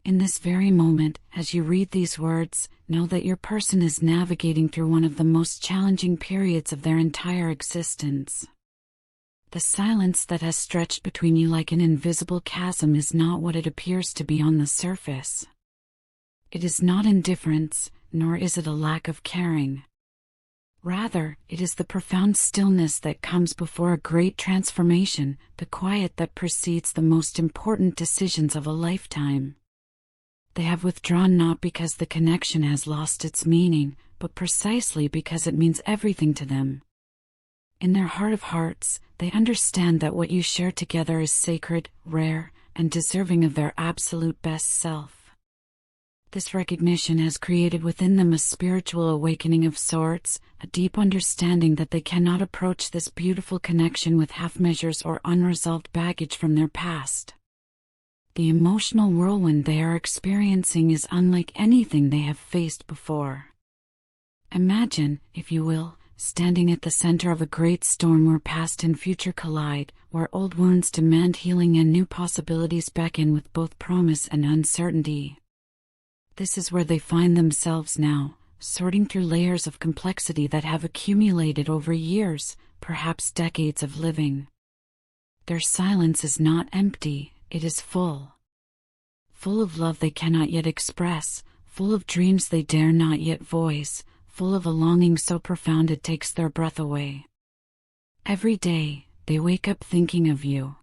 In this very moment, as you read these words, know that your person is navigating through one of the most challenging periods of their entire existence. The silence that has stretched between you like an invisible chasm is not what it appears to be on the surface. It is not indifference, nor is it a lack of caring. Rather, it is the profound stillness that comes before a great transformation, the quiet that precedes the most important decisions of a lifetime. They have withdrawn not because the connection has lost its meaning, but precisely because it means everything to them. In their heart of hearts, they understand that what you share together is sacred, rare, and deserving of their absolute best self. This recognition has created within them a spiritual awakening of sorts, a deep understanding that they cannot approach this beautiful connection with half measures or unresolved baggage from their past. The emotional whirlwind they are experiencing is unlike anything they have faced before. Imagine, if you will, standing at the center of a great storm where past and future collide, where old wounds demand healing and new possibilities beckon with both promise and uncertainty. This is where they find themselves now, sorting through layers of complexity that have accumulated over years, perhaps decades of living. Their silence is not empty, it is full. Full of love they cannot yet express, full of dreams they dare not yet voice, full of a longing so profound it takes their breath away. Every day, they wake up thinking of you.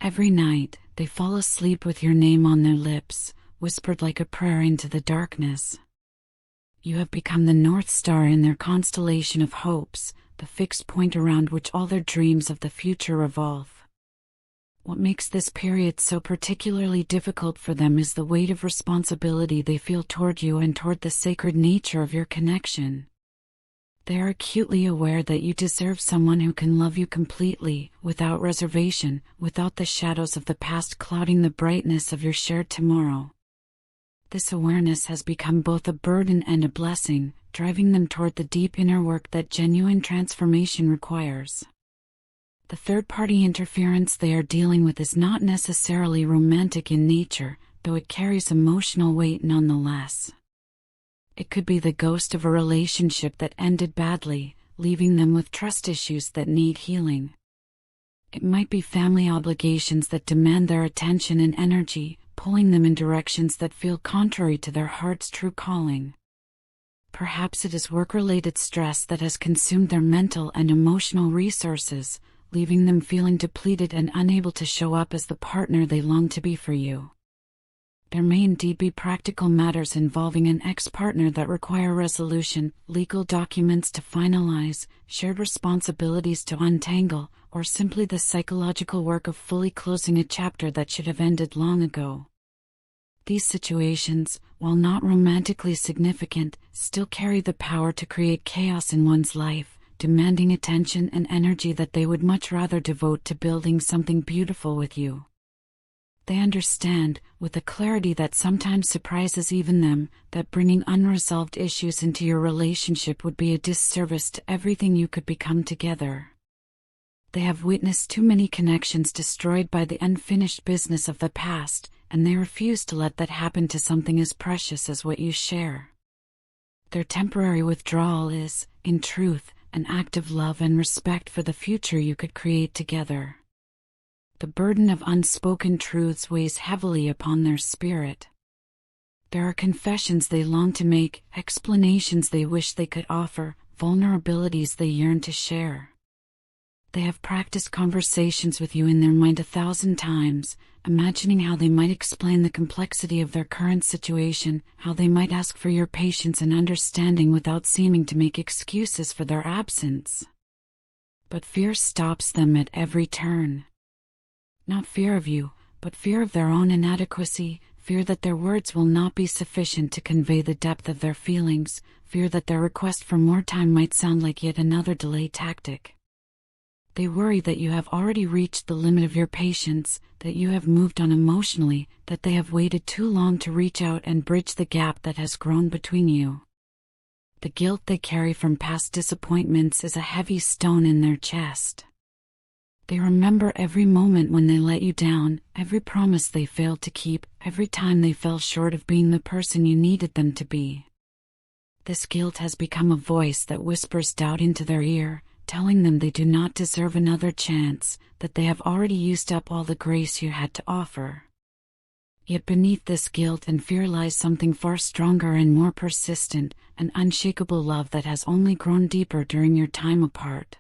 Every night, they fall asleep with your name on their lips, whispered like a prayer into the darkness. You have become the North Star in their constellation of hopes, the fixed point around which all their dreams of the future revolve. What makes this period so particularly difficult for them is the weight of responsibility they feel toward you and toward the sacred nature of your connection. They are acutely aware that you deserve someone who can love you completely, without reservation, without the shadows of the past clouding the brightness of your shared tomorrow. This awareness has become both a burden and a blessing, driving them toward the deep inner work that genuine transformation requires. The third-party interference they are dealing with is not necessarily romantic in nature, though it carries emotional weight nonetheless. It could be the ghost of a relationship that ended badly, leaving them with trust issues that need healing. It might be family obligations that demand their attention and energy, pulling them in directions that feel contrary to their heart's true calling. Perhaps it is work-related stress that has consumed their mental and emotional resources, leaving them feeling depleted and unable to show up as the partner they long to be for you. There may indeed be practical matters involving an ex-partner that require resolution, legal documents to finalize, shared responsibilities to untangle, or simply the psychological work of fully closing a chapter that should have ended long ago. These situations, while not romantically significant, still carry the power to create chaos in one's life, demanding attention and energy that they would much rather devote to building something beautiful with you. They understand, with a clarity that sometimes surprises even them, that bringing unresolved issues into your relationship would be a disservice to everything you could become together. They have witnessed too many connections destroyed by the unfinished business of the past, and they refuse to let that happen to something as precious as what you share. Their temporary withdrawal is, in truth, an act of love and respect for the future you could create together. The burden of unspoken truths weighs heavily upon their spirit. There are confessions they long to make, explanations they wish they could offer, vulnerabilities they yearn to share. They have practiced conversations with you in their mind 1,000 times, imagining how they might explain the complexity of their current situation, how they might ask for your patience and understanding without seeming to make excuses for their absence. But fear stops them at every turn. Not fear of you, but fear of their own inadequacy, fear that their words will not be sufficient to convey the depth of their feelings, fear that their request for more time might sound like yet another delay tactic. They worry that you have already reached the limit of your patience, that you have moved on emotionally, that they have waited too long to reach out and bridge the gap that has grown between you. The guilt they carry from past disappointments is a heavy stone in their chest. They remember every moment when they let you down, every promise they failed to keep, every time they fell short of being the person you needed them to be. This guilt has become a voice that whispers doubt into their ear, telling them they do not deserve another chance, that they have already used up all the grace you had to offer. Yet beneath this guilt and fear lies something far stronger and more persistent, an unshakable love that has only grown deeper during your time apart.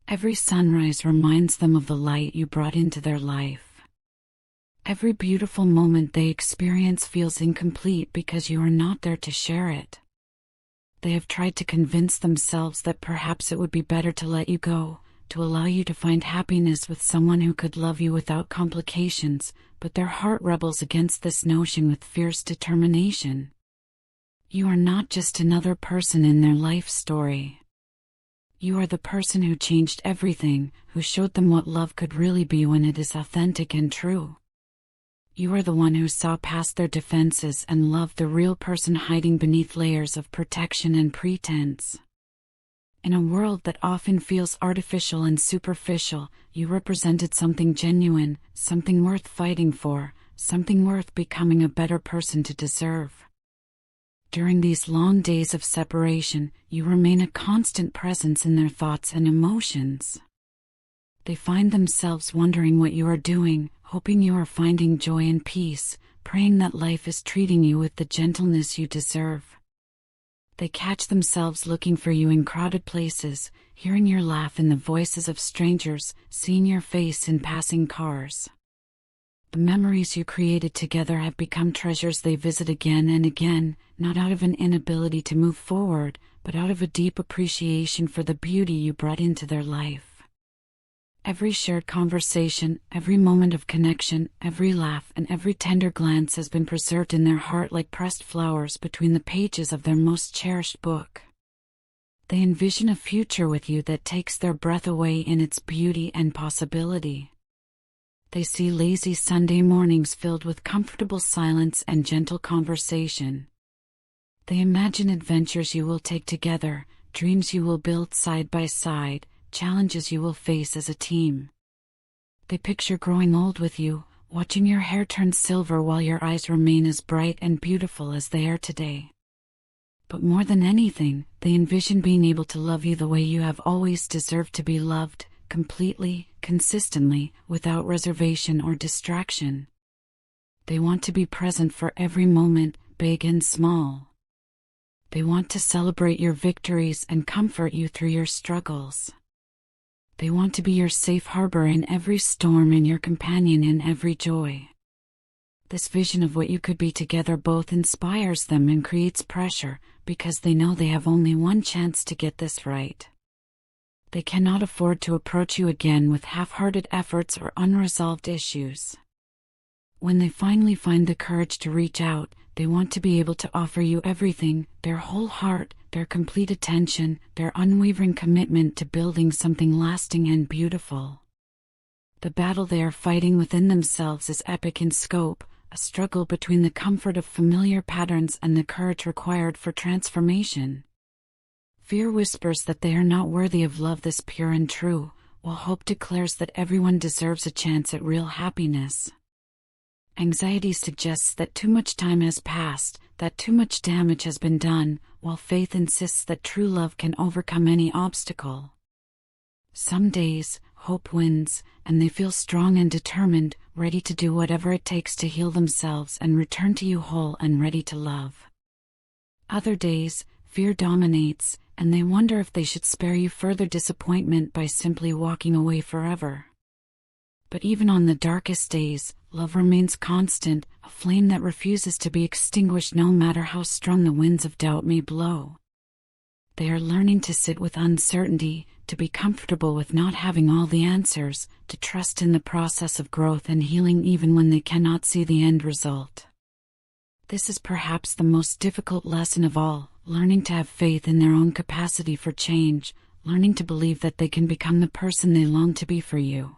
Every sunrise reminds them of the light you brought into their life. Every beautiful moment they experience feels incomplete because you are not there to share it. They have tried to convince themselves that perhaps it would be better to let you go, to allow you to find happiness with someone who could love you without complications, but their heart rebels against this notion with fierce determination. You are not just another person in their life story. You are the person who changed everything, who showed them what love could really be when it is authentic and true. You are the one who saw past their defenses and loved the real person hiding beneath layers of protection and pretense. In a world that often feels artificial and superficial, you represented something genuine, something worth fighting for, something worth becoming a better person to deserve. During these long days of separation, you remain a constant presence in their thoughts and emotions. They find themselves wondering what you are doing, hoping you are finding joy and peace, praying that life is treating you with the gentleness you deserve. They catch themselves looking for you in crowded places, hearing your laugh in the voices of strangers, seeing your face in passing cars. The memories you created together have become treasures they visit again and again, not out of an inability to move forward, but out of a deep appreciation for the beauty you brought into their life. Every shared conversation, every moment of connection, every laugh and every tender glance has been preserved in their heart like pressed flowers between the pages of their most cherished book. They envision a future with you that takes their breath away in its beauty and possibility. They see lazy Sunday mornings filled with comfortable silence and gentle conversation. They imagine adventures you will take together, dreams you will build side by side, challenges you will face as a team. They picture growing old with you, watching your hair turn silver while your eyes remain as bright and beautiful as they are today. But more than anything, they envision being able to love you the way you have always deserved to be loved, completely, consistently, without reservation or distraction. They want to be present for every moment, big and small. They want to celebrate your victories and comfort you through your struggles. They want to be your safe harbor in every storm and your companion in every joy. This vision of what you could be together both inspires them and creates pressure, because they know they have only one chance to get this right. They cannot afford to approach you again with half-hearted efforts or unresolved issues. When they finally find the courage to reach out, they want to be able to offer you everything, their whole heart, their complete attention, their unwavering commitment to building something lasting and beautiful. The battle they are fighting within themselves is epic in scope, a struggle between the comfort of familiar patterns and the courage required for transformation. Fear whispers that they are not worthy of love this pure and true, while hope declares that everyone deserves a chance at real happiness. Anxiety suggests that too much time has passed, that too much damage has been done, while faith insists that true love can overcome any obstacle. Some days, hope wins, and they feel strong and determined, ready to do whatever it takes to heal themselves and return to you whole and ready to love. Other days, fear dominates, and they wonder if they should spare you further disappointment by simply walking away forever. But even on the darkest days, love remains constant, a flame that refuses to be extinguished no matter how strong the winds of doubt may blow. They are learning to sit with uncertainty, to be comfortable with not having all the answers, to trust in the process of growth and healing even when they cannot see the end result. This is perhaps the most difficult lesson of all, learning to have faith in their own capacity for change, learning to believe that they can become the person they long to be for you.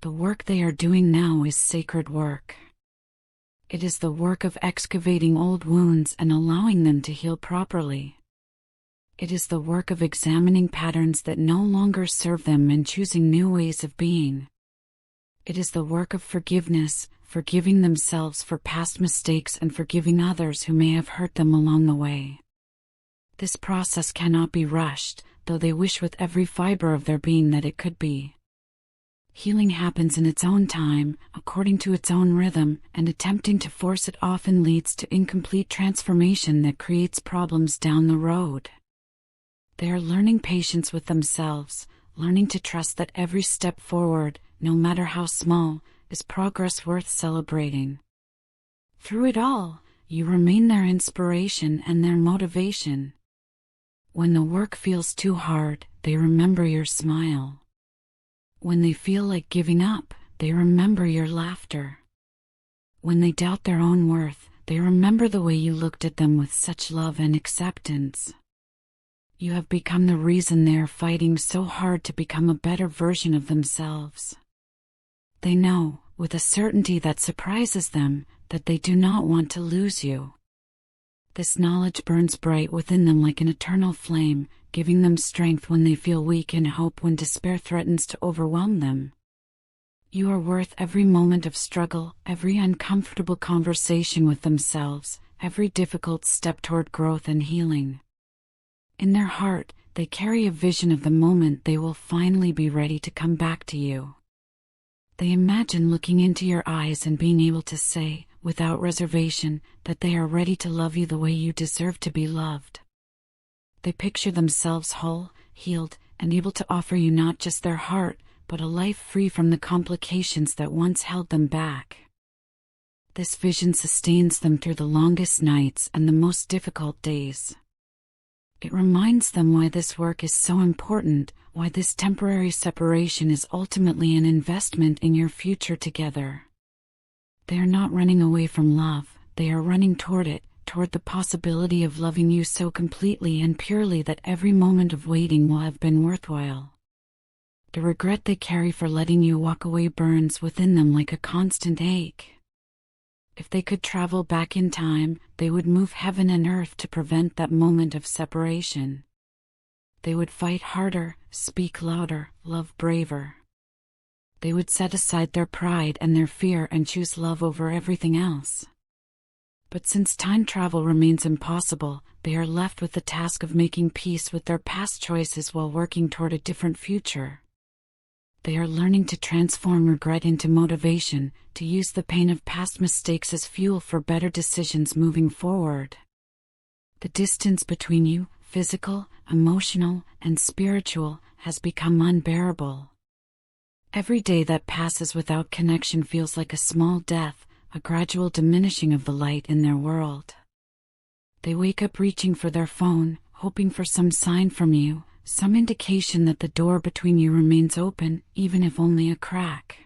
The work they are doing now is sacred work. It is the work of excavating old wounds and allowing them to heal properly. It is the work of examining patterns that no longer serve them and choosing new ways of being. It is the work of forgiveness, forgiving themselves for past mistakes and forgiving others who may have hurt them along the way. This process cannot be rushed, though they wish with every fiber of their being that it could be. Healing happens in its own time, according to its own rhythm, and attempting to force it often leads to incomplete transformation that creates problems down the road. They are learning patience with themselves, learning to trust that every step forward, no matter how small, is progress worth celebrating. Through it all, you remain their inspiration and their motivation. When the work feels too hard, they remember your smile. When they feel like giving up, they remember your laughter. When they doubt their own worth, they remember the way you looked at them with such love and acceptance. You have become the reason they are fighting so hard to become a better version of themselves. They know, with a certainty that surprises them, that they do not want to lose you. This knowledge burns bright within them like an eternal flame, giving them strength when they feel weak and hope when despair threatens to overwhelm them. You are worth every moment of struggle, every uncomfortable conversation with themselves, every difficult step toward growth and healing. In their heart, they carry a vision of the moment they will finally be ready to come back to you. They imagine looking into your eyes and being able to say, without reservation, that they are ready to love you the way you deserve to be loved. They picture themselves whole, healed, and able to offer you not just their heart, but a life free from the complications that once held them back. This vision sustains them through the longest nights and the most difficult days. It reminds them why this work is so important, why this temporary separation is ultimately an investment in your future together. They are not running away from love, they are running toward it, toward the possibility of loving you so completely and purely that every moment of waiting will have been worthwhile. The regret they carry for letting you walk away burns within them like a constant ache. If they could travel back in time, they would move heaven and earth to prevent that moment of separation. They would fight harder, speak louder, love braver. They would set aside their pride and their fear and choose love over everything else. But since time travel remains impossible, they are left with the task of making peace with their past choices while working toward a different future. They are learning to transform regret into motivation, to use the pain of past mistakes as fuel for better decisions moving forward. The distance between you, physical, emotional, and spiritual, has become unbearable. Every day that passes without connection feels like a small death, a gradual diminishing of the light in their world. They wake up reaching for their phone, hoping for some sign from you, some indication that the door between you remains open, even if only a crack.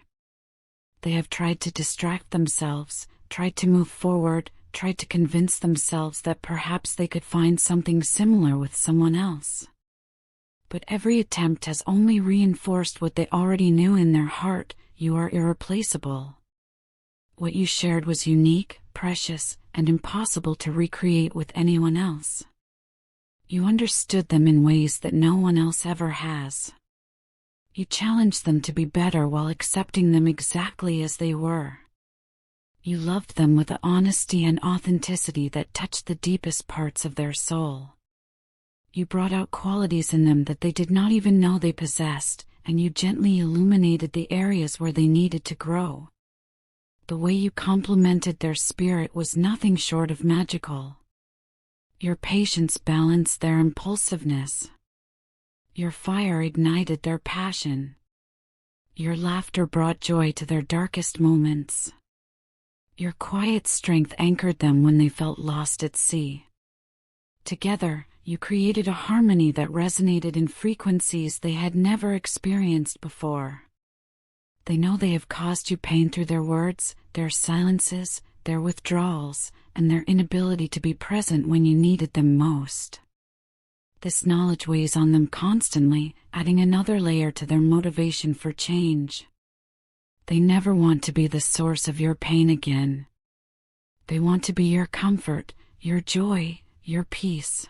They have tried to distract themselves, tried to move forward, tried to convince themselves that perhaps they could find something similar with someone else. But every attempt has only reinforced what they already knew in their heart: you are irreplaceable. What you shared was unique, precious, and impossible to recreate with anyone else. You understood them in ways that no one else ever has. You challenged them to be better while accepting them exactly as they were. You loved them with the honesty and authenticity that touched the deepest parts of their soul. You brought out qualities in them that they did not even know they possessed, and you gently illuminated the areas where they needed to grow. The way you complemented their spirit was nothing short of magical. Your patience balanced their impulsiveness. Your fire ignited their passion. Your laughter brought joy to their darkest moments. Your quiet strength anchored them when they felt lost at sea. Together, you created a harmony that resonated in frequencies they had never experienced before. They know they have caused you pain through their words, their silences, their withdrawals, and their inability to be present when you needed them most. This knowledge weighs on them constantly, adding another layer to their motivation for change. They never want to be the source of your pain again. They want to be your comfort, your joy, your peace.